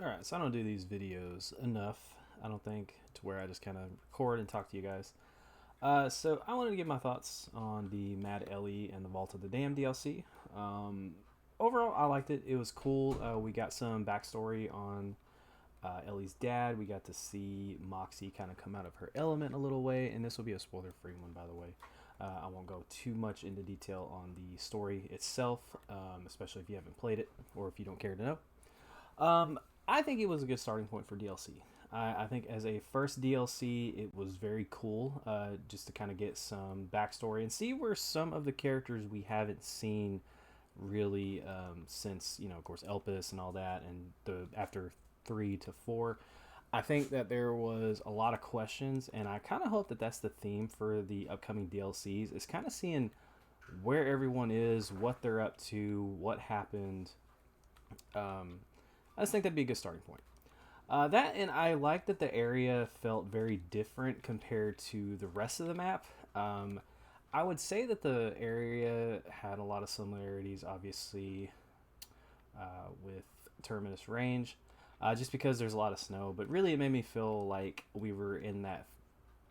Alright, so I don't do these videos enough, I don't think, to where I just kind of record and talk to you guys. So I wanted to give my thoughts on the Mad Ellie and the Vault of the Dam DLC. Um, Overall, I liked it. It was cool. We got some backstory on Ellie's dad. We got to see Moxie kind of come out of her element a little way, and this will be a spoiler-free one, by the way. I won't go too much into detail on the story itself, especially if you haven't played it or if you don't care to know. Um, I think it was a good starting point for DLC. I think as a first DLC, it was very cool just to kind of get some backstory and see where some of the characters we haven't seen really since, of course, Elpis and all that, and the after 3 to 4. I think that there was a lot of questions, and I kind of hope that that's the theme for the upcoming DLCs. Is kind of seeing where everyone is, what they're up to, what happened. Um, I just think that'd be a good starting point. That and I like that the area felt very different compared to the rest of the map. I would say that the area had a lot of similarities, obviously, with Terminus Range, just because there's a lot of snow. But really, it made me feel like we were in that,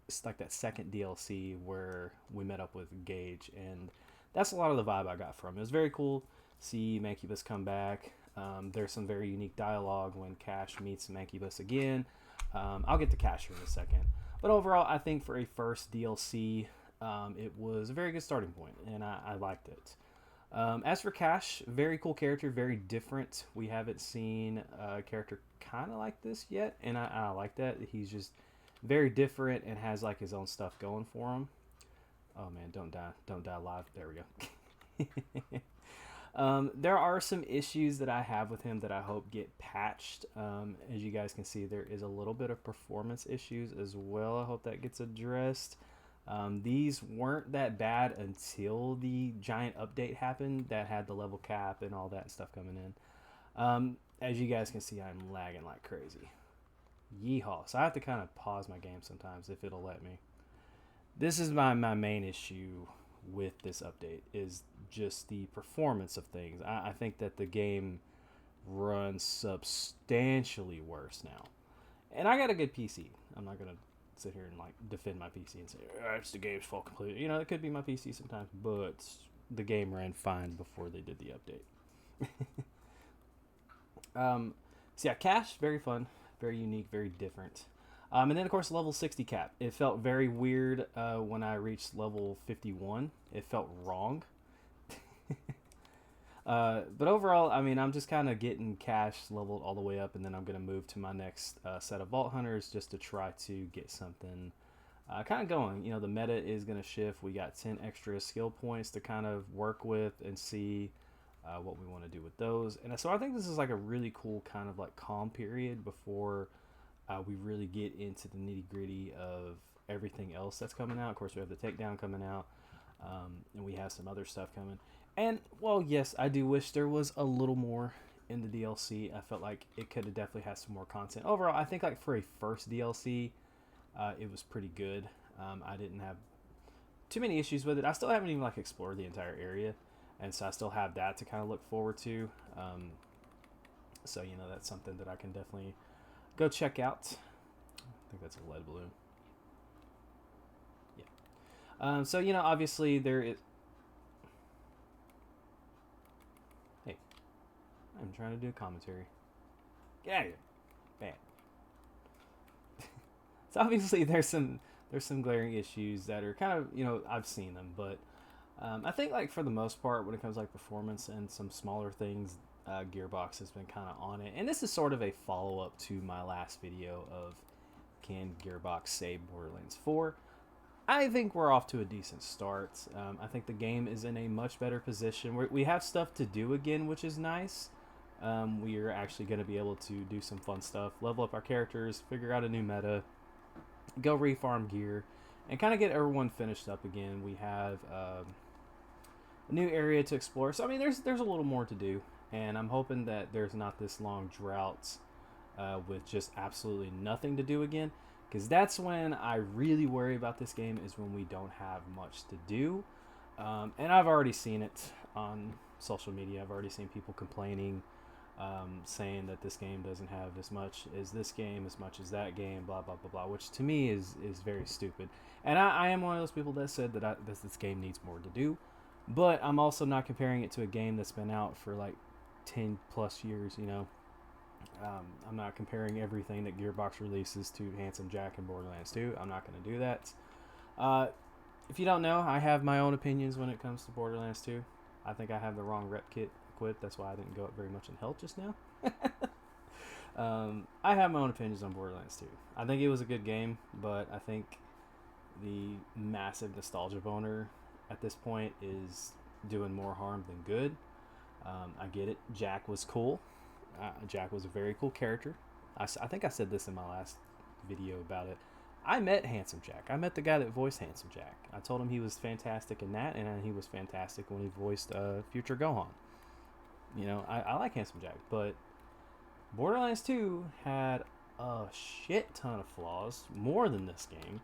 it's like that second DLC where we met up with Gage, and that's a lot of the vibe I got from it. It was very cool. See Mancubus come back. There's some very unique dialogue when Cash meets Mancubus again. I'll get to Cash here in a second. But overall, I think for a first DLC, it was a very good starting point, and I liked it. As for Cash, very cool character, very different. We haven't seen a character kind of like this yet, and I like that. He's just very different and has like his own stuff going for him. Oh man, don't die live. There we go. There are some issues that I have with him that I hope get patched. As you guys can see, there is a little bit of performance issues as well. I hope that gets addressed. These weren't that bad until the giant update happened that had the level cap and all that stuff coming in. As you guys can see, I'm lagging like crazy. Yeehaw. So I have to kind of pause my game sometimes if it'll let me. This is my main issue with this update is just the performance of things. I think that the game runs substantially worse now. And I got a good PC. I'm not going to sit here and like defend my PC and say, it's the game's fault completely. It could be my PC sometimes, but the game ran fine before they did the update. So yeah, Cash, very fun, very unique, very different. And then, of course, level 60 cap. It felt very weird when I reached level 51. It felt wrong. But overall, I mean, I'm just kind of getting Cash leveled all the way up, and then I'm going to move to my next set of Vault Hunters just to try to get something kind of going. The meta is going to shift. We got 10 extra skill points to kind of work with and see what we want to do with those. And so I think this is like a really cool kind of like calm period before we really get into the nitty gritty of everything else that's coming out. Of course, we have the takedown coming out, and we have some other stuff coming. And, well, yes, I do wish there was a little more in the DLC. I felt like it could have definitely had some more content. Overall, I think like for a first DLC, it was pretty good. I didn't have too many issues with it. I still haven't even like explored the entire area, and so I still have that to kind of look forward to. So that's something that I can definitely go check out. I think that's a lead balloon. Yeah. So obviously there is. Hey, I'm trying to do a commentary. Get out of here, bad. So obviously there's some glaring issues that are kind of I've seen them, but I think like for the most part when it comes to like performance and some smaller things, Gearbox has been kind of on it, and this is sort of a follow up to my last video of can Gearbox save Borderlands 4. I think we're off to a decent start. I think the game is in a much better position. We have stuff to do again, which is nice. We are actually going to be able to do some fun stuff, level up our characters, figure out a new meta, go refarm gear, and kind of get everyone finished up again. We have a new area to explore. So I mean, there's a little more to do, and I'm hoping that there's not this long drought with just absolutely nothing to do again, because that's when I really worry about this game is when we don't have much to do. And I've already seen it on social media. I've already seen people complaining saying that this game doesn't have as much as this game, as much as that game, blah blah blah blah, which to me is very stupid. And I am one of those people that said that this game needs more to do, but I'm also not comparing it to a game that's been out for like 10 plus years. I'm not comparing everything that Gearbox releases to Handsome Jack and Borderlands 2. I'm not going to do that. If you don't know, I have my own opinions when it comes to Borderlands 2. I think I have the wrong rep kit equipped. That's why I didn't go up very much in health just now. I have my own opinions on Borderlands 2. I think it was a good game, but I think the massive nostalgia boner at this point is doing more harm than good. I get it. Jack was cool. Jack was a very cool character. I think I said this in my last video about it. I met Handsome Jack. I met the guy that voiced Handsome Jack. I told him he was fantastic in that, and he was fantastic when he voiced Future Gohan. I like Handsome Jack, but Borderlands 2 had a shit ton of flaws, more than this game,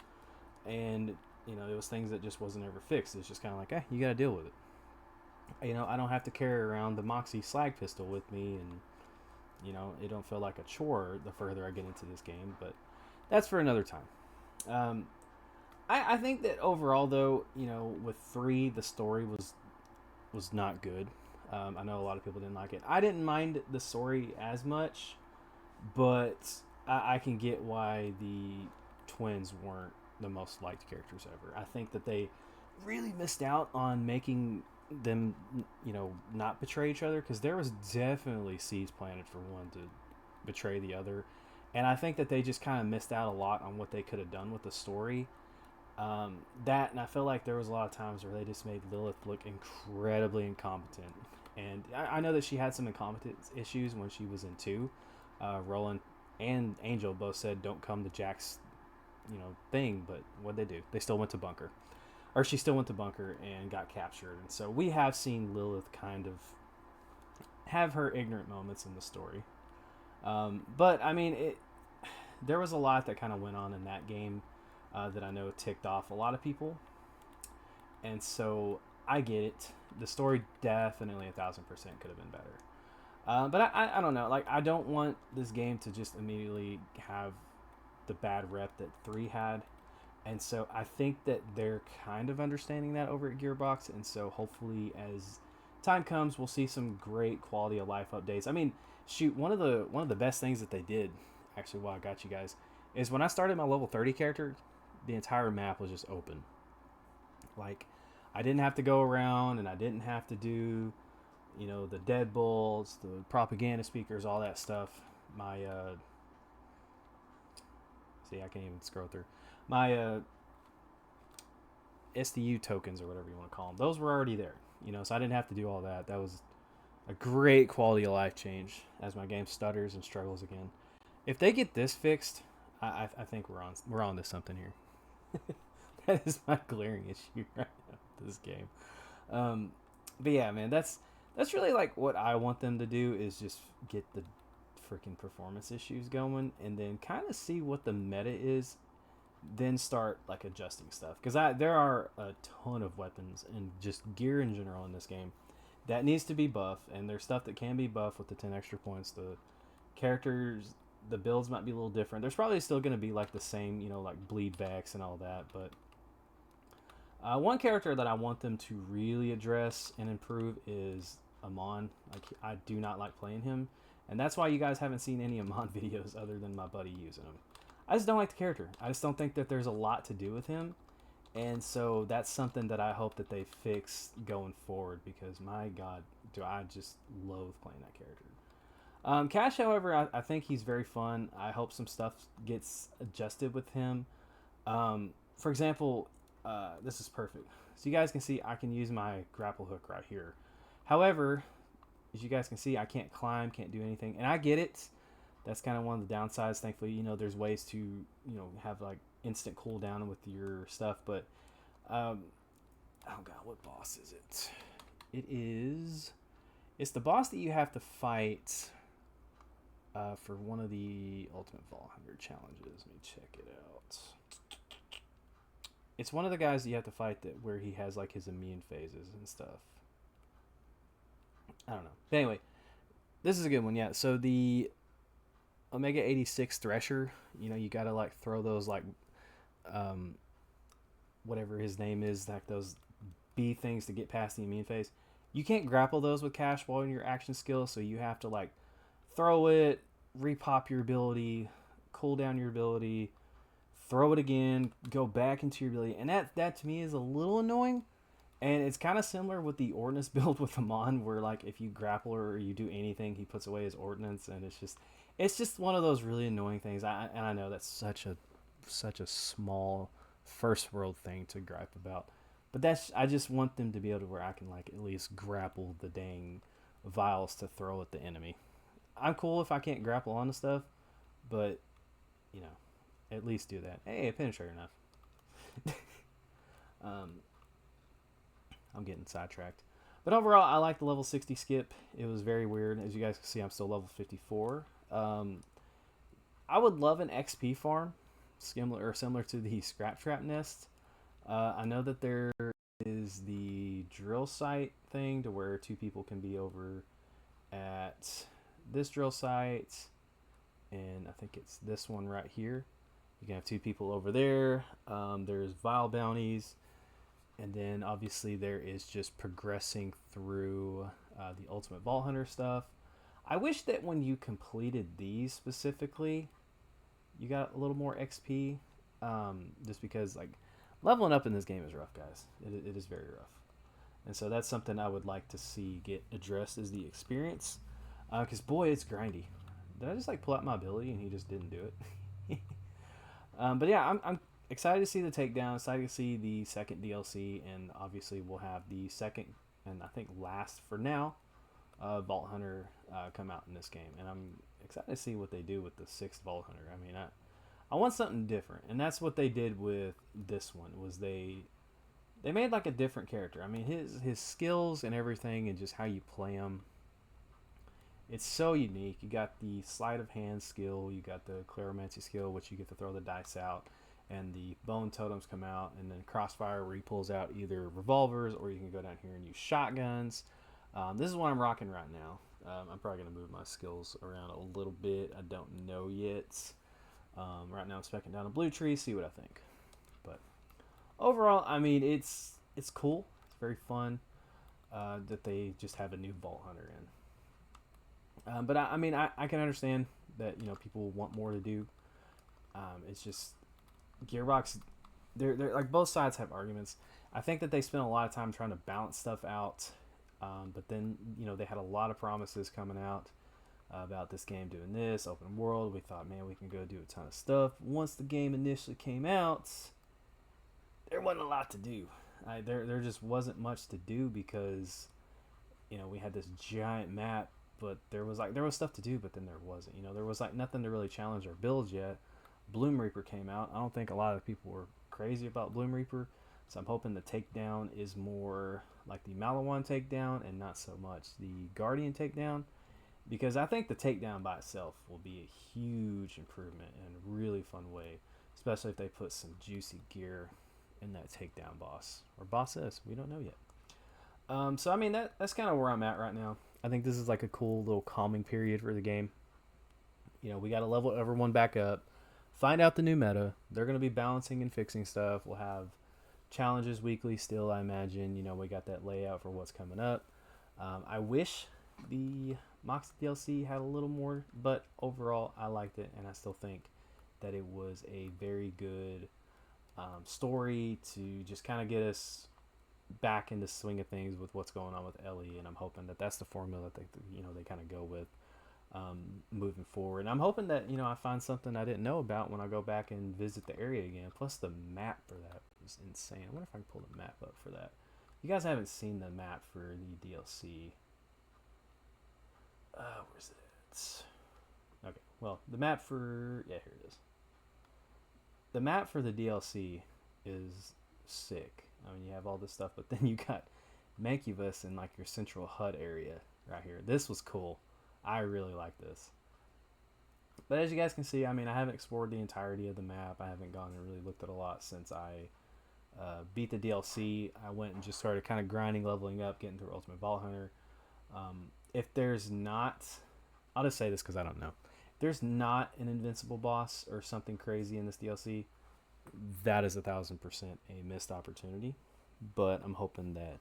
and it was things that just wasn't ever fixed. It's just kind of like, you gotta deal with it. I don't have to carry around the Moxie slag pistol with me, and it don't feel like a chore the further I get into this game, but that's for another time. I think that overall, though, with 3, the story was not good. I know a lot of people didn't like it. I didn't mind the story as much, but I can get why the twins weren't the most liked characters ever. I think that they really missed out on making them, not betray each other, because there was definitely seeds planted for one to betray the other, and I think that they just kind of missed out a lot on what they could have done with the story. And I feel like there was a lot of times where they just made Lilith look incredibly incompetent, and I know that she had some incompetence issues when she was in 2. Roland and Angel both said don't come to Jack's thing, but what'd they do? They still went to bunker. Or she still went to bunker and got captured. And so we have seen Lilith kind of have her ignorant moments in the story. But, I mean, there was a lot that kind of went on in that game that I know ticked off a lot of people. And so I get it. The story definitely 1,000% could have been better. But I don't know. Like, I don't want this game to just immediately have the bad rep that 3 had. And so I think that they're kind of understanding that over at Gearbox. And so hopefully as time comes, we'll see some great quality of life updates. I mean, shoot, one of the best things that they did, actually, while I got you guys, is when I started my level 30 character, the entire map was just open. Like, I didn't have to go around, and I didn't have to do, the deadbolts, the propaganda speakers, all that stuff. My, see, I can't even scroll through. My SDU tokens, or whatever you want to call them, those were already there, so I didn't have to do all that. That was a great quality of life change as my game stutters and struggles again. If they get this fixed, I think we're on to something here. That is my glaring issue right now with this game. But yeah, man, that's really like what I want them to do, is just get the freaking performance issues going, and then kind of see what the meta is, then start like adjusting stuff, because there are a ton of weapons and just gear in general in this game that needs to be buffed, and there's stuff that can be buffed with the 10 extra points. The characters, the builds might be a little different. There's probably still going to be like the same, like bleed Vex and all that, but one character that I want them to really address and improve is Amon. Like, I do not like playing him, and that's why you guys haven't seen any Amon videos other than my buddy using him. I just don't like the character. I just don't think that there's a lot to do with him. And so that's something that I hope that they fix going forward, because my God, do I just loathe playing that character. Cash, however, I think he's very fun. I hope some stuff gets adjusted with him. For example, this is perfect. So you guys can see I can use my grapple hook right here. However, as you guys can see, I can't climb, can't do anything. And I get it. That's kind of one of the downsides. Thankfully, there's ways to, have like instant cooldown with your stuff. But, oh God, what boss is it? It's the boss that you have to fight for one of the Ultimate Vault Hunter challenges. Let me check it out. It's one of the guys that you have to fight where he has like his immune phases and stuff. I don't know. But anyway, This is a good one, yeah. So the Omega 86 Thresher, you gotta like throw those like um, whatever his name is, like those B things to get past the immune phase. You can't grapple those with cash while in your action skill, so you have to like throw it, repop your ability, cool down your ability, throw it again, go back into your ability, and that to me is a little annoying. And it's kind of similar with the ordnance build with Amon, where like if you grapple or you do anything, he puts away his ordnance, and it's just one of those really annoying things. And I know that's such a small first world thing to gripe about, but I just want them to be able to where I can like at least grapple the dang vials to throw at the enemy. I'm cool if I can't grapple onto stuff, but you know, at least do that. Hey, penetrator enough. um, I'm getting sidetracked. But overall, I like the level 60 skip. It was very weird. As you guys can see, I'm still level 54. I would love an XP farm, similar to the Scrap Trap Nest. I know that there is the drill site thing to where two people can be over at this drill site, and I think it's this one right here. You can have two people over there. There's vial bounties, and then obviously there is just progressing through the Ultimate Vault Hunter stuff. I wish that when you completed these specifically, you got a little more XP. Just because like leveling up in this game is rough, guys. It is very rough, and so that's something I would like to see get addressed is the experience. Because boy, it's grindy. Did I just like pull out my ability and he just didn't do it? But yeah, I'm excited to see the takedown. Excited to see the second DLC, and obviously we'll have the second and I think last for now Vault Hunter come out in this game, and I'm excited to see what they do with the sixth Vault Hunter. I mean, I want something different, and that's what they did with this one. Was they made like a different character. I mean, his skills and everything, and just how you play him. It's so unique. You got the sleight of hand skill, you got the claromancy skill, which you get to throw the dice out, and the bone totems come out, and then crossfire where he pulls out either revolvers or you can go down here and use shotguns. This is what I'm rocking right now. I'm probably going to move my skills around a little bit. I don't know yet. Right now I'm specking down a blue tree, see what I think. But overall, I mean, it's cool. It's very fun that they just have a new Vault Hunter in. But I mean, I can understand that people want more to do. It's just Gearbox. They're like both sides have arguments. I think that they spent a lot of time trying to balance stuff out. But then they had a lot of promises coming out about this game doing this open world. We thought, man, we can go do a ton of stuff. Once the game initially came out, there wasn't a lot to do. There just wasn't much to do because we had this giant map, but there was stuff to do, but then there wasn't. There was like nothing to really challenge our builds yet. Bloom Reaper came out. I don't think a lot of people were crazy about Bloom Reaper, so I'm hoping the takedown is more like the Malawan takedown and not so much the Guardian takedown, because I think the takedown by itself will be a huge improvement and a really fun way, especially if they put some juicy gear in that takedown boss or bosses. We don't know yet. So I mean that's kind of where I'm at right now. I think this is like a cool little calming period for the game. We got to level everyone back up, find out the new meta. They're going to be balancing and fixing stuff. We'll have challenges weekly still, I imagine. We got that layout for what's coming up. I wish the Mox DLC had a little more, but overall I liked it, and I still think that it was a very good story to just kind of get us back into swing of things with what's going on with Ellie, and I'm hoping that that's the formula that they kind of go with moving forward. And I'm hoping that I find something I didn't know about when I go back and visit the area again. Plus the map for that was insane. I wonder if I can pull the map up for that. You guys haven't seen the map for the DLC. Where's it? Okay, well the map for here it is. The map for the DLC is sick. I mean, you have all this stuff, but then you got Mancubus in like your central HUD area right here. This was cool. I really like this. But as you guys can see, I mean, I haven't explored the entirety of the map. I haven't gone and really looked at a lot since I beat the DLC. I went and just started kind of grinding, leveling up, getting through Ultimate Vault Hunter. If there's not I'll just say this because I don't know. There's not an invincible boss or something crazy in this DLC. That is 1,000% a missed opportunity, but I'm hoping that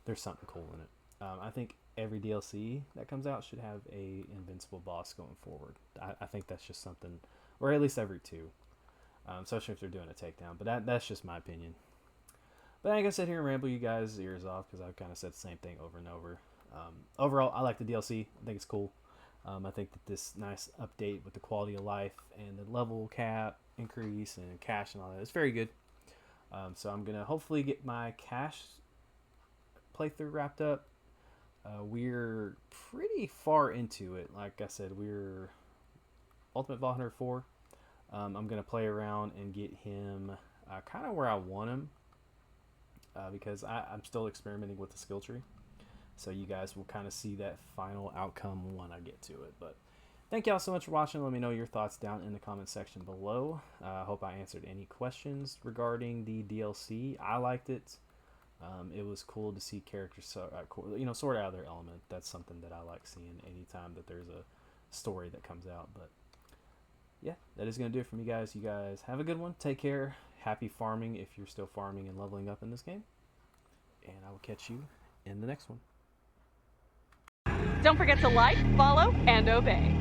there's something cool in it. I think every DLC that comes out should have a invincible boss going forward. I think that's just something, or at least every two, especially if they're doing a takedown. But that's just my opinion. But I ain't gonna sit here and ramble you guys' ears off because I've kind of said the same thing over and over. Overall, I like the DLC. I think it's cool. I think that this nice update with the quality of life and the level cap increase and cash and all that is very good. So I'm gonna hopefully get my cash playthrough wrapped up. We're pretty far into it. Like I said, we're Ultimate Vault Hunter 4. I'm gonna play around and get him kind of where I want him. Because I'm still experimenting with the skill tree. So you guys will kind of see that final outcome when I get to it. But thank y'all so much for watching. Let me know your thoughts down in the comment section below. I hope I answered any questions regarding the DLC. I liked it. It was cool to see characters sort of out of their element. That's something that I like seeing anytime that there's a story that comes out. But yeah, that is going to do it for me, guys. You guys have a good one. Take care. Happy farming if you're still farming and leveling up in this game. And I will catch you in the next one. Don't forget to like, follow, and obey.